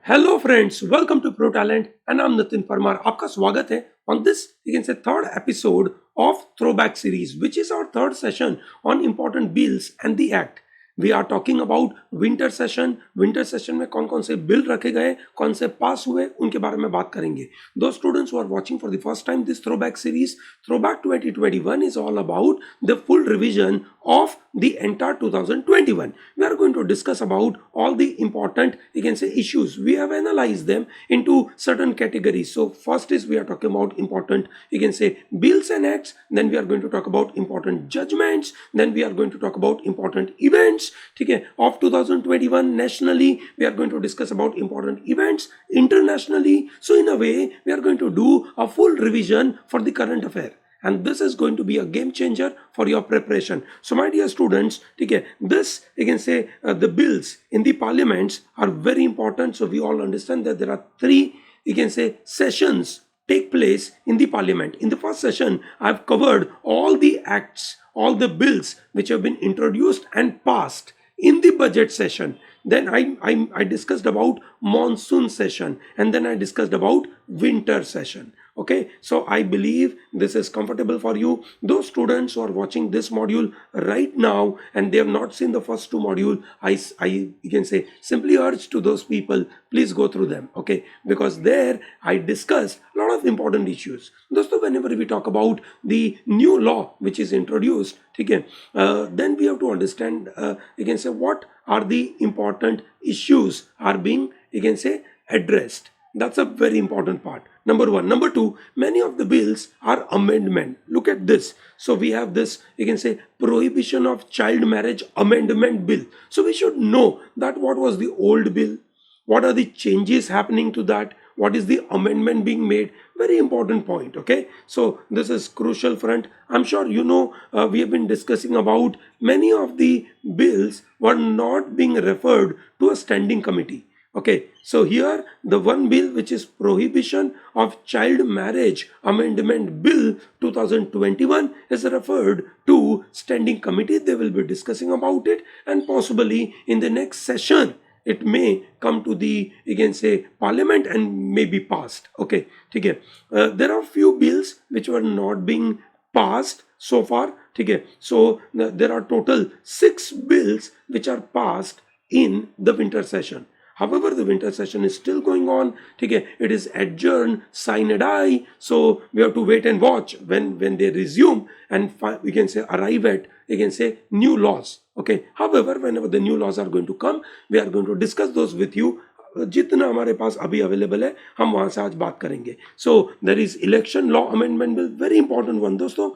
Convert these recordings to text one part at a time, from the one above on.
Hello friends, welcome to Pro Talent and I'm Nitin Parmar. आपका स्वागत है on this you can say third episode of Throwback series which is our third session on important bills and the act. We are talking about winter session. Winter session में कौन कौन से bill रखे गए, कौन से पास हुए, उनके बारे में बात करेंगे. Those students who are watching for the first time this throwback series, Throwback 2021 is all about the full revision of the entire 2021. We are going to discuss about all the important you can say issues. We have analyzed them into certain categories. So first is we are talking about important you can say bills and acts, then we are going to talk about important judgments, then we are going to talk about important events ठीक है of 2021. Nationally we are going to discuss about important events. Internationally, so in a way we are going to do a full revision for the current affair, and this is going to be a game changer for your preparation. So my dear students, okay, this you can say the bills in the parliaments are very important. So we all understand that there are three you can say sessions take place in the parliament. In the first session I've covered all the acts, all the bills which have been introduced and passed in the budget session. Then I discussed about monsoon session, and then I discussed about winter session. Okay, so I believe this is comfortable for you. Those students who are watching this module right now and they have not seen the first two module, I you can say simply urge to those people, please go through them. Okay, because there I discussed a lot of important issues. Dosto, whenever we talk about the new law which is introduced, okay, then we have to understand you can say what are the important issues are being you can say addressed. That's a very important part. Number one. Number two, many of the bills are amendment. Look at this. So we have this, you can say, prohibition of child marriage amendment bill. So we should know that what was the old bill, what are the changes happening to that, what is the amendment being made. Very important point. Okay, so this is crucial front. I'm sure you know we have been discussing about many of the bills were not being referred to a standing committee. Okay, so here the one bill which is prohibition of child marriage amendment bill 2021 is referred to standing committee. They will be discussing about it, and possibly in the next session it may come to the you can say parliament and may be passed. Okay, okay. There are few bills which were not being passed so far. Okay, so there are total 6 bills which are passed in the winter session. However, the winter session is still going on. Okay, it is adjourned sine die. So we have to wait and watch when they resume and we can say arrive at you can say new laws. Okay. However, whenever the new laws are going to come, we are going to discuss those with you. जितना हमारे पास अभी available है हम वहां से आज बात करेंगे. So there is election law amendment bill, very important one. दोस्तों,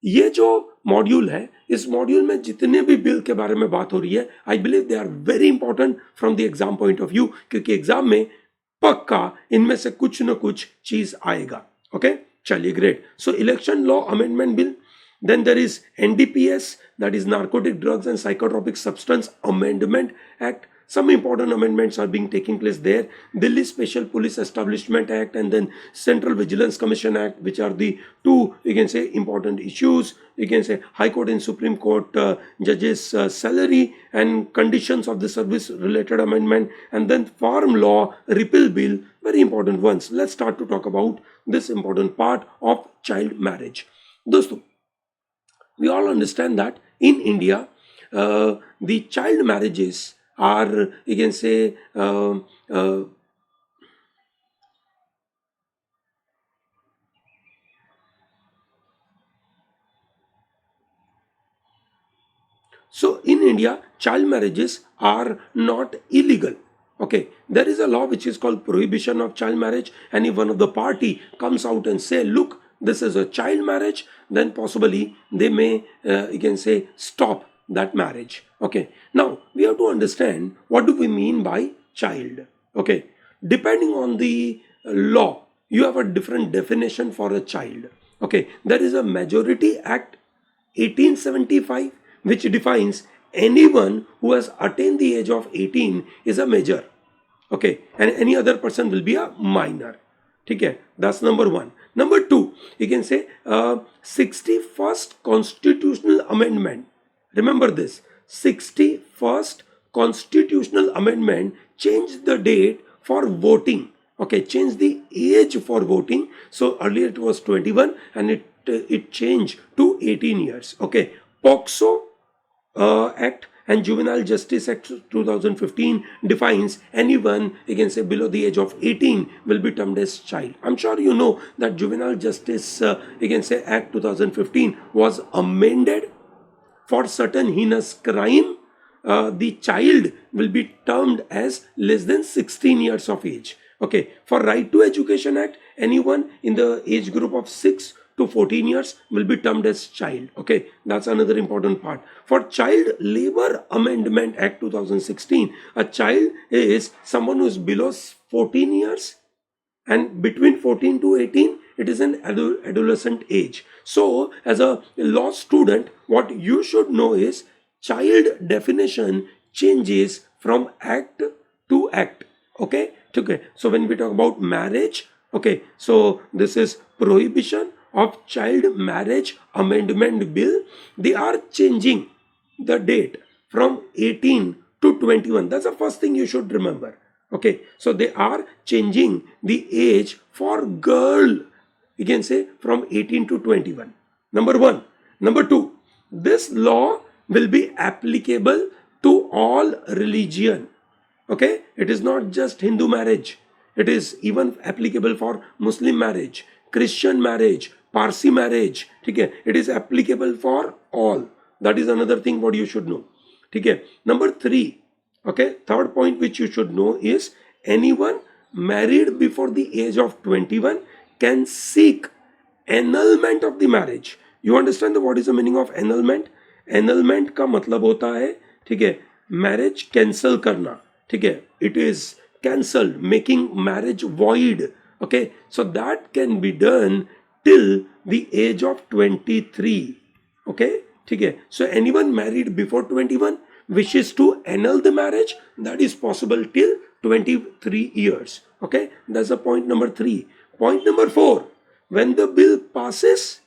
ये जो मॉड्यूल है, इस मॉड्यूल में जितने भी बिल के बारे में बात हो रही है, I believe they are very important from the exam point of view, क्योंकि एग्जाम में पक्का इनमें से कुछ न कुछ चीज आएगा. ओके, चलिए, great. So election law amendment bill, then there is NDPS, that is Narcotic Drugs and Psychotropic Substance Amendment Act. Some important amendments are being taking place there. Delhi Special Police Establishment Act and then Central Vigilance Commission Act, which are the two you can say important issues. You can say High Court and Supreme Court judges salary and conditions of the service related amendment, and then Farm Law Repeal Bill, very important ones. Let's start to talk about this important part of child marriage. दोस्तों, we all understand that in India, the child marriages are, you can say, so in India, child marriages are not illegal. Okay, there is a law which is called prohibition of child marriage, and if one of the party comes out and say, look, this is a child marriage, then possibly they may you can say stop that marriage. Okay, now we have to understand what do we mean by child. Okay, depending on the law, you have a different definition for a child. Okay, there is a Majority Act 1875 which defines anyone who has attained the age of 18 is a major. Okay, and any other person will be a minor. Okay, that's number one. Number two, you can say 61st constitutional amendment. Remember this, 61st constitutional amendment changed the date for voting. Okay, change the age for voting. So earlier it was 21 and it changed to 18 years. Okay, POXO Act and Juvenile Justice Act 2015 defines anyone, you can say, below the age of 18 will be termed as child. I'm sure you know that Juvenile Justice, you can say, Act 2015 was amended for certain heinous crime. The child will be termed as less than 16 years of age. Okay, for Right to Education Act, anyone in the age group of 6 to 14 years will be termed as child. Okay, that's another important part. For Child Labor Amendment Act 2016, a child is someone who is below 14 years, and between 14 to 18 it is an adolescent age. So as a law student, what you should know is child definition changes from act to act. Okay, okay. So when we talk about marriage, okay, so this is Prohibition of Child Marriage Amendment Bill. They are changing the date from 18 to 21. That's the first thing you should remember. Okay, so they are changing the age for girl, you can say, from 18 to 21. Number one. Number two, this law will be applicable to all religion. Okay, it is not just Hindu marriage, it is even applicable for Muslim marriage, Christian marriage, Parsi marriage. Okay, it is applicable for all. That is another thing what you should know. Okay, number three. Okay, third point which you should know is anyone married before the age of 21 can seek annulment of the marriage. You understand what is the meaning of annulment? Annulment का मतलब होता है, ठीक है, marriage cancel करना. ठीक है, it is cancelled, making marriage void. Okay, so that can be done till the age of 23. Okay, ठीक है, so anyone married before 21 wishes to annul the marriage, that is possible till 23 years. Okay, that's the point number 3. Point number 4, when the bill passes,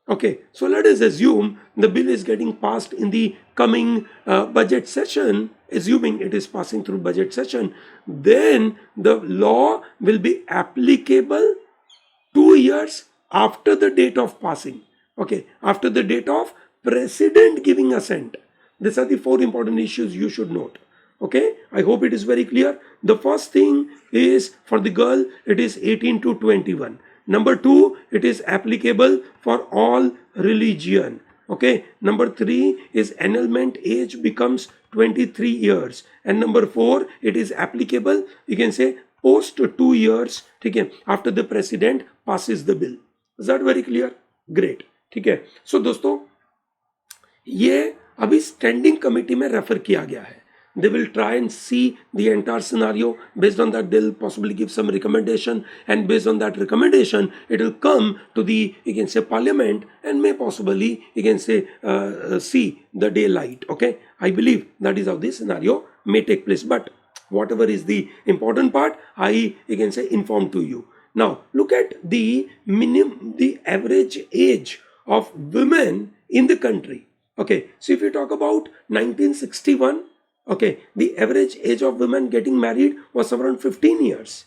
okay, so let us assume the bill is getting passed in the coming budget session, assuming it is passing through budget session, then the law will be applicable 2 years after the date of passing. Okay, after the date of president giving assent. These are the 4 important issues you should note. Okay, I hope it is very clear. The first thing is for the girl, it is 18 to 21. Number 2, it is applicable for all religion. Okay, number 3 is annulment age becomes 23 years. And number 4, it is applicable, you can say, post 2 years, okay, after the president passes the bill. Is that very clear? Great. ठीक है, so दोस्तों ये अभी standing committee में refer किया गया है. They will try and see the entire scenario. Based on that, they'll possibly give some recommendation, and based on that recommendation, it will come to the, you can say, parliament, and may possibly, you can say, see the daylight. Okay, I believe that is how this scenario may take place. But whatever is the important part, I, you can say, inform to you. Now look at the average age of women in the country. Okay, so if you talk about 1961, okay, the average age of women getting married was around 15 years.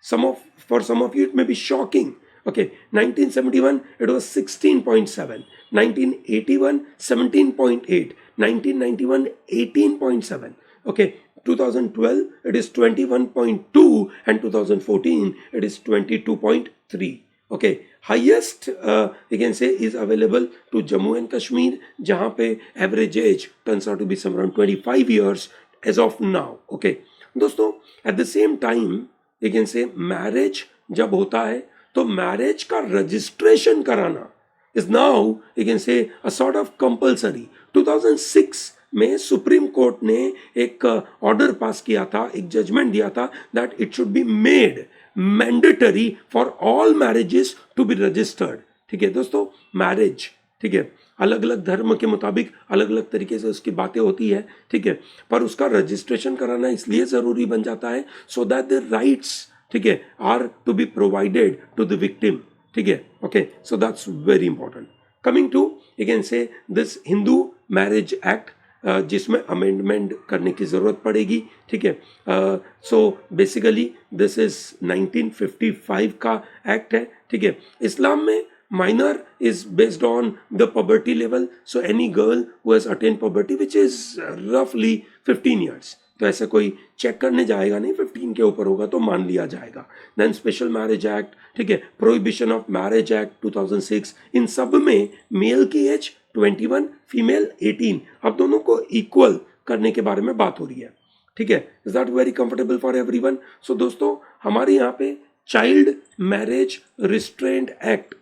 For some of you it may be shocking. Okay, 1971 it was 16.7, 1981 17.8, 1991 18.7. Okay, 2012 it is 21.2, and 2014 it is 22.3. Okay, highest you can say is available to Jammu and Kashmir, jahan pe average age turns out to be some around 25 years as of now. Okay, दोस्तों, at the same time you can say marriage जब होता है तो marriage का registration कराना is now, you can say, a sort of compulsory. 2006 में supreme court ने एक ऑर्डर पास किया था, एक जजमेंट दिया था that it should be made mandatory for all marriages to be registered. ठीक है दोस्तों, मैरिज, ठीक है, अलग अलग धर्म के मुताबिक अलग अलग तरीके से उसकी बातें होती है. ठीक है, पर उसका रजिस्ट्रेशन कराना इसलिए ज़रूरी बन जाता है सो दैट द राइट्स, ठीक है, are to be provided to the victim. ठीक है, okay, so that's very important. Coming to, you can say, this Hindu Marriage Act, जिसमें अमेंडमेंट करने की ज़रूरत पड़ेगी, ठीक है। सो बेसिकली दिस इज़ 1955 का एक्ट है, ठीक है। इस्लाम में minor is based on the poverty level, so any girl who has attained poverty which is roughly 15 years, तो ऐसे कोई चेक करने जाएगा नहीं, 15 के ऊपर होगा तो मान लिया जाएगा। देन स्पेशल मैरिज एक्ट, ठीक है, प्रोहिबिशन ऑफ मैरिज एक्ट 2006, इन सब में मेल की एज 21, फीमेल 18, अब दोनों को इक्वल करने के बारे में बात हो रही है, ठीक है। Is that very comfortable for everyone? So दोस्तों हमारे यहाँ पे चाइल्ड मैरिज रिस्ट्रेंट एक्ट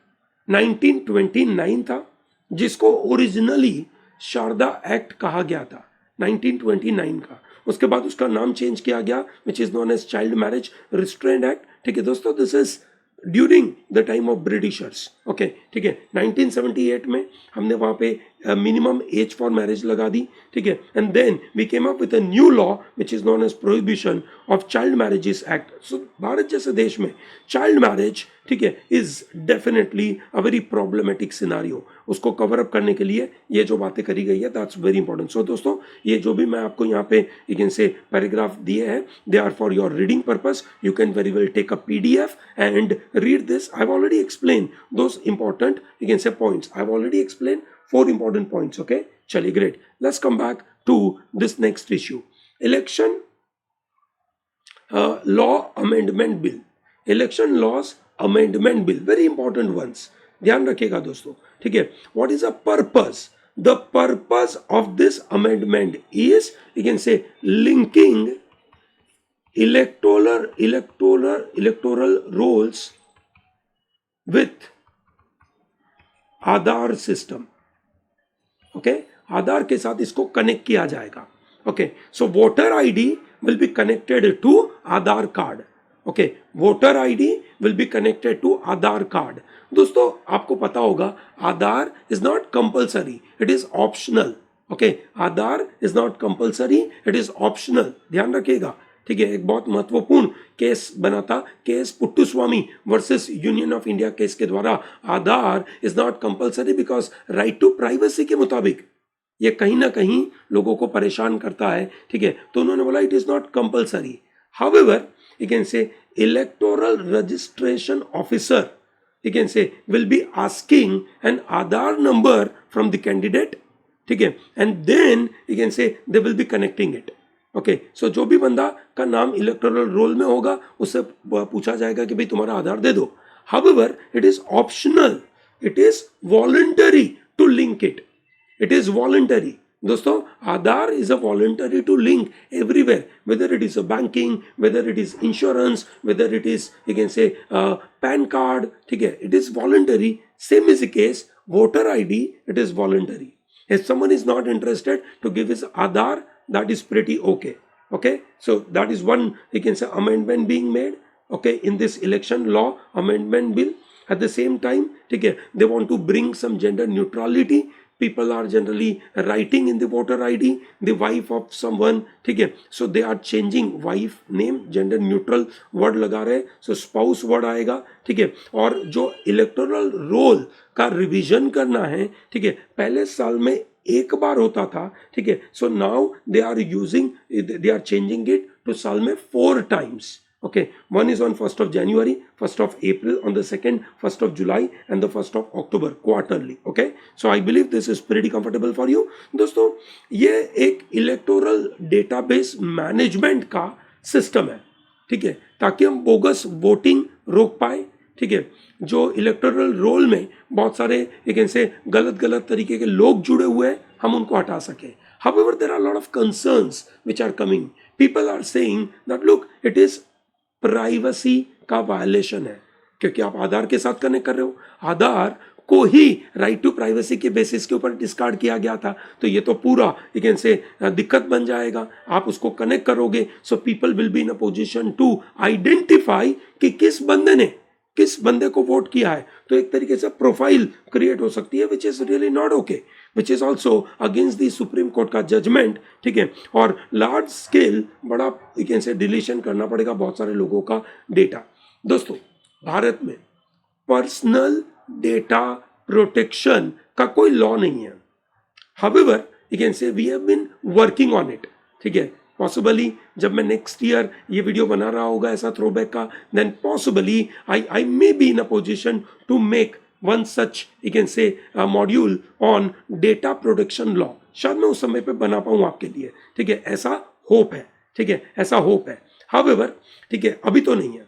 1929 था, जिसको ओरिजिनली शारदा एक्ट कहा गया था 1929 का। उसके बाद उसका नाम चेंज किया गया which is known as child marriage restraint act, ठीक है दोस्तों। This is during the time of Britishers, okay, ठीक है। 1978 में हमने वहाँ पे मिनिमम एज फॉर मैरिज लगा दी, ठीक है। And then we came up with a new law which is known as prohibition of child marriages act. So Bharat जैसे देश में चाइल्ड मैरिज, ठीक है, is definitely a very problematic scenario. उसको कवर अप करने के लिए ये जो बातें करी गई है दैट्स वेरी इंपॉर्टेंट। सो दोस्तों ये जो भी मैं आपको यहाँ पे यू कैन से पैराग्राफ दिए हैं, they are for your reading purpose. You can very well take a PDF and read this. I've already explained those important, you can say, points. I've already explained 4 important points, okay? Chali, great. Let's come back to this next issue. Election law amendment bill. Election laws amendment bill, very important ones. ध्यान रखिएगा दोस्तों, ठीक है। What is the purpose? The purpose of this amendment is, you can say, linking electoral rolls with Aadhaar system, okay. Aadhaar के साथ इसको connect किया जाएगा, okay. So voter ID will be connected to Aadhaar card, okay. Voter ID will be connected to Aadhaar card. दोस्तों आपको पता होगा Aadhaar is not compulsory, it is optional, okay. Aadhaar is not compulsory, it is optional, ध्यान रखिएगा, ठीक है। एक बहुत महत्वपूर्ण केस बना था, case Puttaswamy versus union of India case के द्वारा। Aadhaar is not compulsory because right to privacy के मुताबिक ये कहीं ना कहीं लोगों को परेशान करता है, ठीक है। तो उन्होंने बोला it is not compulsory. However you can से electoral registration officer, you can say, will be asking an Aadhaar number from the candidate, ठीक है, and then you can say they will be connecting it, okay. So जो भी बंदा का नाम electoral roll में होगा उससे पूछा जाएगा कि भाई तुम्हारा आधार दे दो। However it is optional, it is voluntary to link it, it is voluntary दोस्तों। Aadhaar is a voluntary to link everywhere, whether it is a banking, whether it is insurance, whether it is you can say PAN card, ठीक है, it is voluntary. Same is the case voter ID, it is voluntary. If someone is not interested to give his Aadhaar, that is pretty okay, okay. So that is one, you can say, amendment being made, okay, in this election law amendment bill. At the same time, ठीक है, they want to bring some gender neutrality. People are generally writing in the voter ID the wife of someone, ठीक है, so they are changing wife name, gender neutral word लगा रहे, so spouse word आएगा, ठीक है। और जो electoral roll का रिवीजन करना है, ठीक है, पहले साल में एक बार होता था, ठीक है, so now they are changing it to साल में 4 times, okay. One is on 1st of January, 1st of April, on the 2nd, 1st of July and the 1st of October, quarterly, okay. So I believe this is pretty comfortable for you दोस्तों। ये एक electoral database management का system है, ठीक है, ताकि हम bogus voting रोक पाए, ठीक है। जो इलेक्टोरल रोल में बहुत सारे यू कैन से गलत तरीके के लोग जुड़े हुए हैं, हम उनको हटा सके। However, there are a lot of concerns which are coming. People are saying that look, it is privacy का वायलेशन है, क्योंकि आप आधार के साथ कनेक्ट कर रहे हो। आधार को ही राइट टू प्राइवेसी के बेसिस के ऊपर डिस्कार्ड किया गया था, तो ये तो पूरा यू कैन से दिक्कत बन जाएगा। आप उसको कनेक्ट करोगे, so people will be in a position to identify कि किस बंदे को वोट किया है। तो एक तरीके से प्रोफाइल क्रिएट हो सकती है, which is really not okay, which is also against the supreme court का जजमेंट, ठीक है। और लार्ज स्केल बड़ा यू कैन से डिलीशन करना पड़ेगा बहुत सारे लोगों का डेटा। दोस्तों भारत में पर्सनल डेटा प्रोटेक्शन का कोई लॉ नहीं है। However you can say we have been working on it, ठीक है। पॉसिबली जब मैं नेक्स्ट ईयर ये वीडियो बना रहा होगा ऐसा थ्रोबैक का, then possibly I may be in a position to make one such you can say module on data protection law. शायद मैं उस समय पे बना पाऊँ आपके लिए, ठीक है, ऐसा होप है, ठीक है, ऐसा होप है। हाउएवर, ठीक है, अभी तो नहीं है,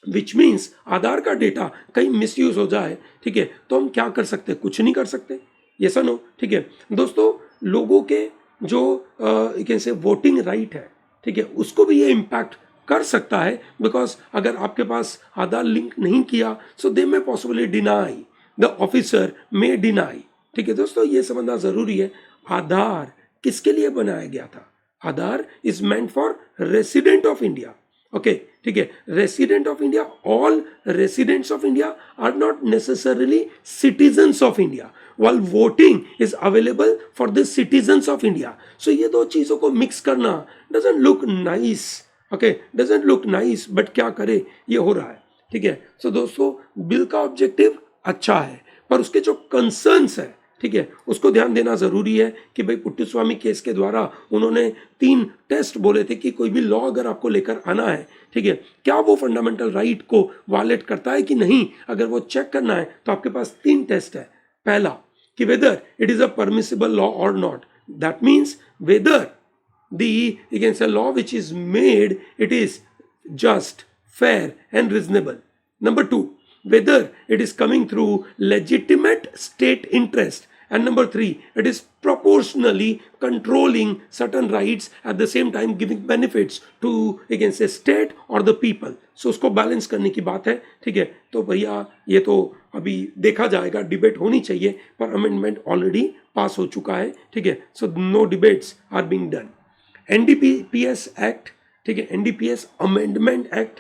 विच मीन्स आधार का डेटा कहीं मिसयूज हो जाए, ठीक है, तो हम क्या कर सकते हैं? कुछ नहीं कर सकते, ये नो, ठीक है। दोस्तों, लोगों के जो यू कैन से वोटिंग राइट है, ठीक है, उसको भी ये इम्पैक्ट कर सकता है, बिकॉज अगर आपके पास आधार लिंक नहीं किया, सो दे में पॉसिबली डिनाई, द ऑफिसर में डिनाई, ठीक है। दोस्तों, ये समझना जरूरी है, आधार किसके लिए बनाया गया था? Aadhaar is meant for resident of India, okay, ठीक है, resident of India. All residents of India are not necessarily citizens of India, while voting is available for the citizens of India. So ये दो चीजों को मिक्स करना doesn't look nice, okay, doesn't look nice, but क्या करे, ये हो रहा है, ठीक है। So दोस्तों, बिल का ऑब्जेक्टिव अच्छा है, पर उसके जो कंसर्न्स है, ठीक है, उसको ध्यान देना जरूरी है कि भाई पुट्टुस्वामी केस के द्वारा उन्होंने 3 टेस्ट बोले थे कि कोई भी लॉ अगर आपको लेकर आना है, ठीक है, क्या वो फंडामेंटल राइट को वायलेट करता है कि नहीं, अगर वो चेक करना है तो आपके पास 3 टेस्ट है। पहला कि whether it is a permissible law or not, that means whether the you can say law which is made, it is just, fair and reasonable. Number 2, whether it is coming through legitimate state interest, and number 3, it is proportionally controlling certain rights at the same time giving benefits to you can say state or the people. So उसको balance करने की बात है, ठीक है। तो भैया ये तो अभी देखा जाएगा, डिबेट होनी चाहिए, पर अमेंडमेंट ऑलरेडी पास हो चुका है, ठीक है। So no debates are being done. NDPS act, ठीक है, NDPS amendment act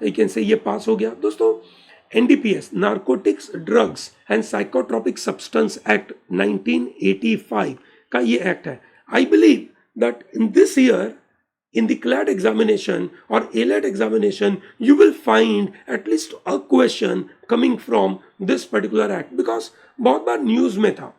you can say ये पास हो गया। दोस्तों, NDPS narcotics drugs and psychotropic substance act 1985 का ये एक्ट है। I believe that in this year in the CLAT examination or ALAT examination, you will find at least a question coming from this particular act, because बहुत बार news में था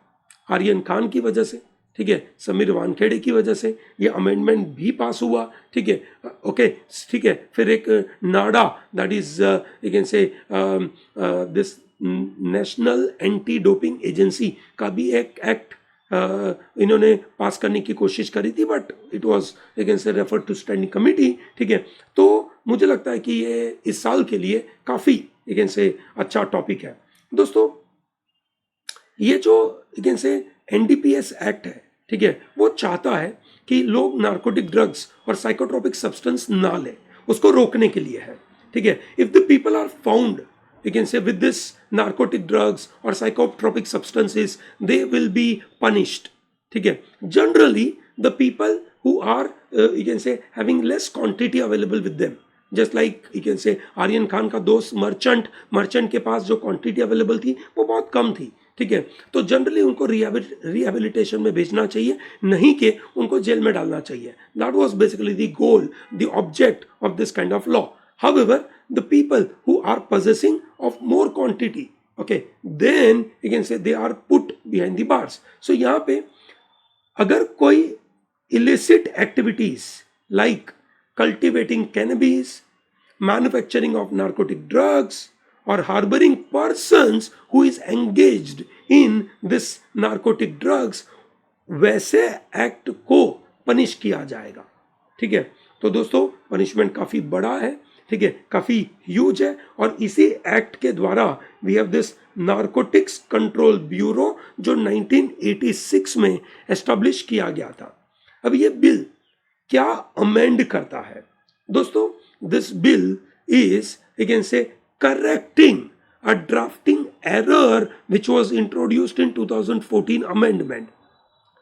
आर्यन खान की वजह से, ठीक है, समीर वानखेड़े की वजह से ये अमेंडमेंट भी पास हुआ, ठीक है, ओके, ठीक है। फिर एक NADA, that is you can say this national anti doping agency का भी एक एक्ट इन्होंने पास करने की कोशिश करी थी, बट इट वाज अगेन से रेफर टू स्टैंडिंग कमिटी, ठीक है। तो मुझे लगता है कि ये इस साल के लिए काफ़ी अगेन से अच्छा टॉपिक है। दोस्तों, ये जो अगेन से एनडीपीएस एक्ट है, ठीक है, वो चाहता है कि लोग नार्कोटिक ड्रग्स और साइकोट्रोपिक सब्सटेंस ना लें, उसको रोकने के लिए है, ठीक है। If the people are found you can say with this narcotic drugs or psychotropic substances, they will be punished, ठीक है। Generally the people who are you can say having less quantity available with them, just like you can say Aryan Khan का दोस्त merchant के पास जो quantity available थी वो बहुत कम थी, ठीक है। तो जनरली उनको रिहेबिलिटेशन में भेजना चाहिए, नहीं कि उनको जेल में डालना चाहिए। That was basically the goal, the object of this kind of law. However, the people who are possessing of more quantity, okay, then you can say they are put behind the bars. So यहाँ पे अगर कोई illicit activities like cultivating cannabis, manufacturing of narcotic drugs, or harboring persons who is engaged in this narcotic drugs, वैसे act को punish किया जाएगा, ठीक है। तो दोस्तों, पनिशमेंट काफी बड़ा है, ठीक है, काफी ह्यूज है, और इसी एक्ट के द्वारा we have this narcotics control bureau जो 1986 में एस्टेब्लिश किया गया था। अब ये बिल क्या अमेंड करता है? दोस्तों, दिस बिल इज अगेन से correcting a drafting error which was introduced in 2014 amendment,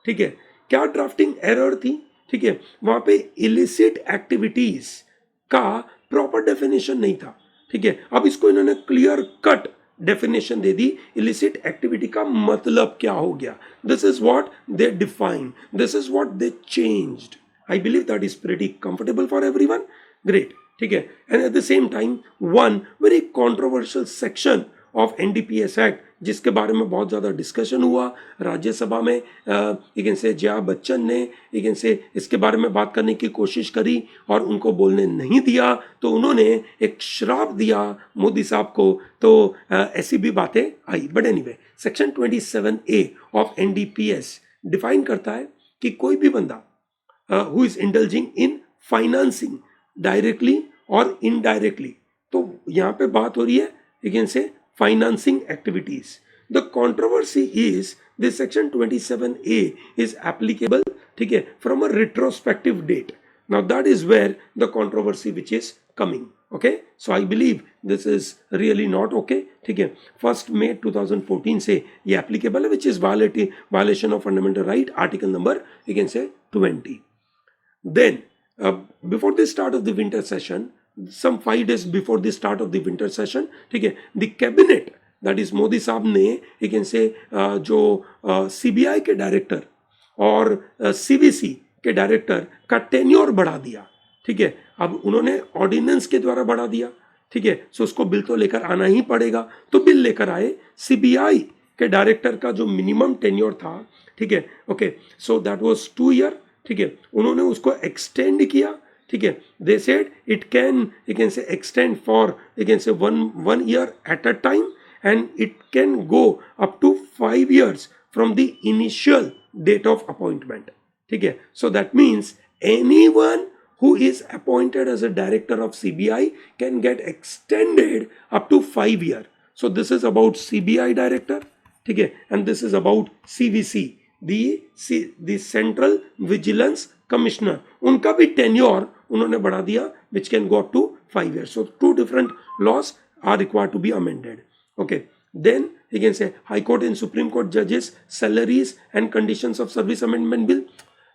ठीक है। क्या ड्राफ्टिंग एरर थी? ठीक है, वहां पे इलिसिट एक्टिविटीज का प्रॉपर डेफिनेशन नहीं था, ठीक है। अब इसको इन्होंने क्लियर कट डेफिनेशन दे दी, इलिसिट एक्टिविटी का मतलब क्या हो गया। This is what they define, this is what they changed. I believe that is pretty comfortable for everyone, great, ठीक है। And at the same time one very controversial section of NDPS act, जिसके बारे में बहुत ज़्यादा discussion हुआ राज्यसभा में। लेकिन से जया बच्चन ने लेकिन से इसके बारे में बात करने की कोशिश करी और उनको बोलने नहीं दिया, तो उन्होंने एक श्राप दिया मोदी साहब को। तो ऐसी भी बातें आई। But anyway, section 27A of NDPS define करता है कि कोई भी बंदा who is indulging in financing directly or indirectly, तो यहाँ पे बात हो रही है again से financing activities. The controversy is this section 27A is applicable, ठीक है, from a retrospective date. Now that is where the controversy which is coming. Okay, so I believe this is really not okay. ठीक है, 1 May 2014 से ये applicable है, which is violation of fundamental right, article number you can say 20. Then before the start of the winter session, some 5 days before the start of the winter session, ठीक है, the cabinet, that is Modi साहब ने you can say जो CBI के director और CVC के director का tenure बढ़ा दिया। ठीक है, अब उन्होंने ऑर्डिनेंस के द्वारा बढ़ा दिया। ठीक है, सो उसको बिल तो लेकर आना ही पड़ेगा, तो बिल लेकर आए। सीबीआई के डायरेक्टर का जो मिनिमम टेन्योर था, ठीक है, okay, so that was 2 year. ठीक है, उन्होंने उसको एक्सटेंड किया। ठीक है, they said it can say extend for say 1 year at a time and it can go up to 5 years from the initial date of appointment. ठीक है, so that means anyone who is appointed as a director of CBI can get extended up to 5 years. So this is about CBI director, ठीक है, and this is about CVC, the Central Vigilance Commissioner. उनका भी tenure उन्होंने बढ़ा दिया, which can go up to 5 years. So 2 different laws are required to be amended. Okay. Then you can say High Court and Supreme Court judges salaries and conditions of service amendment bill.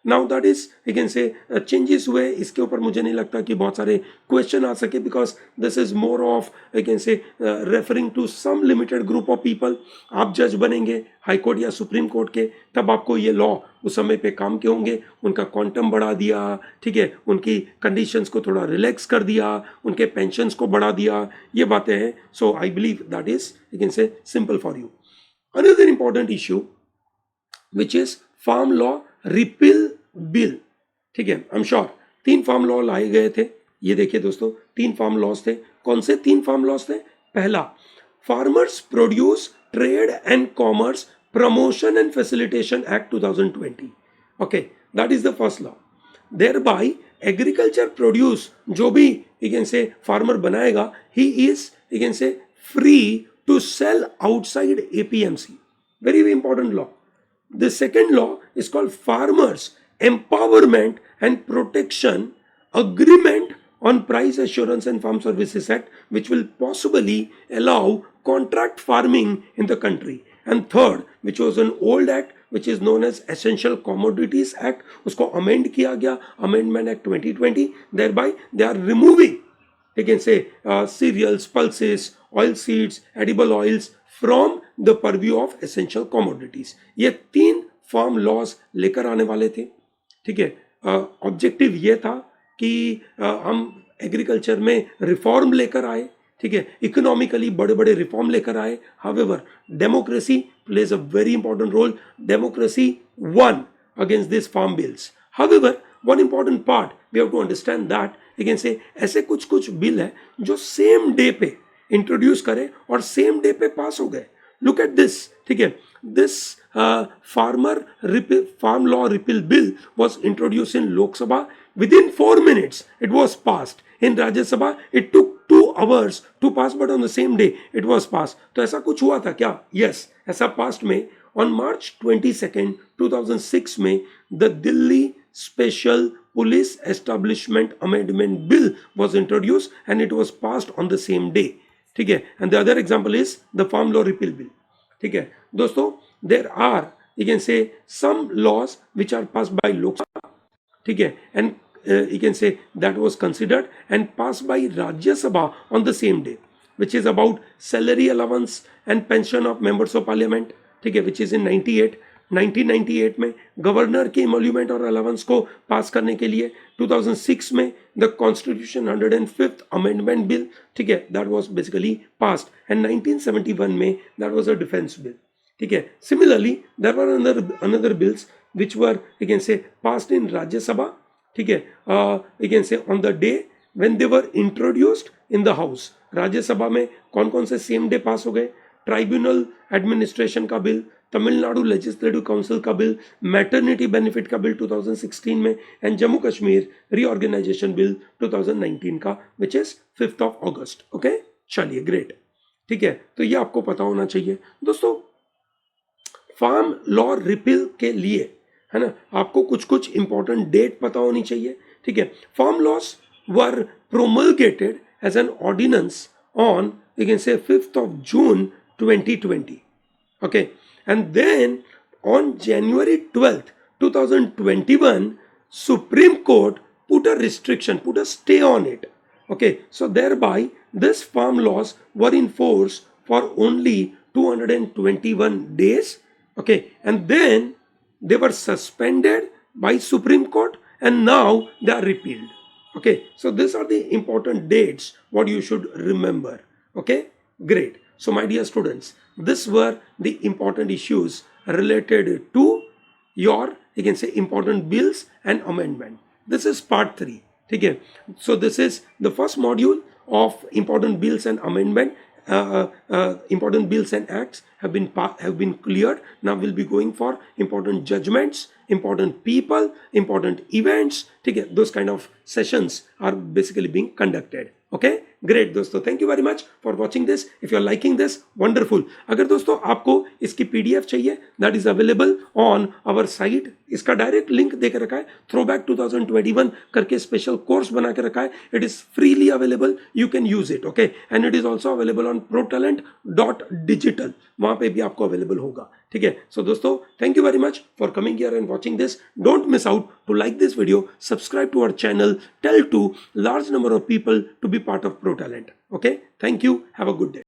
Now that is you can say changes हुए, इसके ऊपर मुझे नहीं लगता कि बहुत सारे question आ सके, because this is more of you can say referring to some limited group of people. आप जज बनेंगे हाई कोर्ट या सुप्रीम कोर्ट के, तब आपको ये लॉ उस समय पे काम के होंगे। उनका क्वांटम बढ़ा दिया, ठीक है, उनकी कंडीशंस को थोड़ा रिलैक्स कर दिया, उनके पेंशन्स को बढ़ा दिया, ये बातें हैं। So I believe that is you can say simple for you. Another important issue which is farm law repeal bill. ठीक है, I am sure 3 farm law लाए गए थे। ये देखिए दोस्तों, 3 फार्म लॉज थे। कौन से 3 फार्म लॉज थे? पहला, farmers produce trade and commerce promotion and facilitation act 2020। Okay, that is the first law. There by agriculture produce, जो भी यू कैन से फार्मर बनाएगा, he is you can say free to sell outside APMC. Very, very important law. The second law is called Farmers Empowerment and Protection Agreement on Price Assurance and Farm Services Act, which will possibly allow contract farming in the country. And third, which was an old act, which is known as Essential Commodities Act, उसको amend किया गया, Amendment Act 2020. Thereby, they are removing, you can say, cereals, pulses, oil seeds, edible oils from the purview of essential commodities. ये 3 farm laws लेकर आने वाले थे। ठीक है, ऑब्जेक्टिव ये था कि हम एग्रीकल्चर में रिफॉर्म लेकर आए। ठीक है, इकोनॉमिकली बड़े बड़े रिफॉर्म लेकर आए। However, democracy plays a very important role. Democracy one against this farm bills. However, one important part we have to understand that लेकिन से ऐसे कुछ बिल है जो सेम डे पे इंट्रोड्यूस करे और सेम डे पे पास हो गए। लुक एट दिस, ठीक है, this farm law repeal bill was introduced in Lok Sabha. Within 4 minutes it was passed. In Rajya Sabha it took 2 hours to pass, but on the same day it was passed. तो ऐसा कुछ हुआ था क्या? Yes, ऐसा past में on March 22nd 2006 में the Delhi Special Police Establishment Amendment Bill was introduced and it was passed on the same day. ठीक है, and the other example is the Farm Law Repeal Bill. ठीक है दोस्तों, there are you can say some laws which are passed by Lok Sabha, ठीक है, and you can say that was considered and passed by Rajya Sabha on the same day, which is about salary allowance and pension of members of parliament, ठीक है, which is in 98. 1998 में governor के इमोल्यूमेंट और allowance को पास करने के लिए, 2006 में the constitution 105th amendment bill, ठीक है, that was basically passed, and 1971 में that was a defence bill, ठीक है. Similarly there were another bills which were you can say passed in Rajya Sabha, ठीक है, you can say on the day when they were introduced in the house. राज्य सभा में कौन कौन से सेम डे पास हो गए? ट्राइब्यूनल एडमिनिस्ट्रेशन का बिल, तमिलनाडु लेजिस्लेटिव काउंसिल का बिल, मैटरनिटी बेनिफिट का बिल 2016 में, and Jammu Kashmir reorganisation bill 2019 का, which is 5th of August. Okay, चलिए, ग्रेट, ठीक है. तो ये आपको पता होना चाहिए दोस्तों. फार्म लॉ रिपील के लिए, है ना, आपको कुछ कुछ इंपॉर्टेंट डेट पता होनी चाहिए, ठीक है. Farm laws were promulgated as an ordinance on you can say 5th of June 2020. Okay, and then on January 12th 2021, Supreme Court put a restriction, put a stay on it. Okay, so thereby this farm laws were in force for only 221 days. Okay, and then they were suspended by Supreme Court and now they are repealed. Okay, so these are the important dates what you should remember. Okay, great. So my dear students, these were the important issues related to your, you can say, important bills and amendment. This is part 3. Okay, so this is the first module of important bills and amendment. Important bills and acts have been cleared. Now we'll be going for important judgments, important people, important events. Okay, those kind of sessions are basically being conducted. Okay, great दोस्तों, thank you very much for watching this. If you are liking this, wonderful. अगर दोस्तों आपको इसकी PDF चाहिए, that is available on our site. इसका direct link देकर रखा है, थ्रोबैक 2021 करके स्पेशल कोर्स बना के रखा है. It is freely available, you can use it. Okay, and it is also available on protalent.digital, वहां पे भी आपको अवेलेबल होगा. ठीक है. सो दोस्तों, thank you very much for coming here and watching this. Don't miss out to like this video, subscribe to our channel, tell to large number of people to be part of ProTalent. Okay, thank you, have a good day.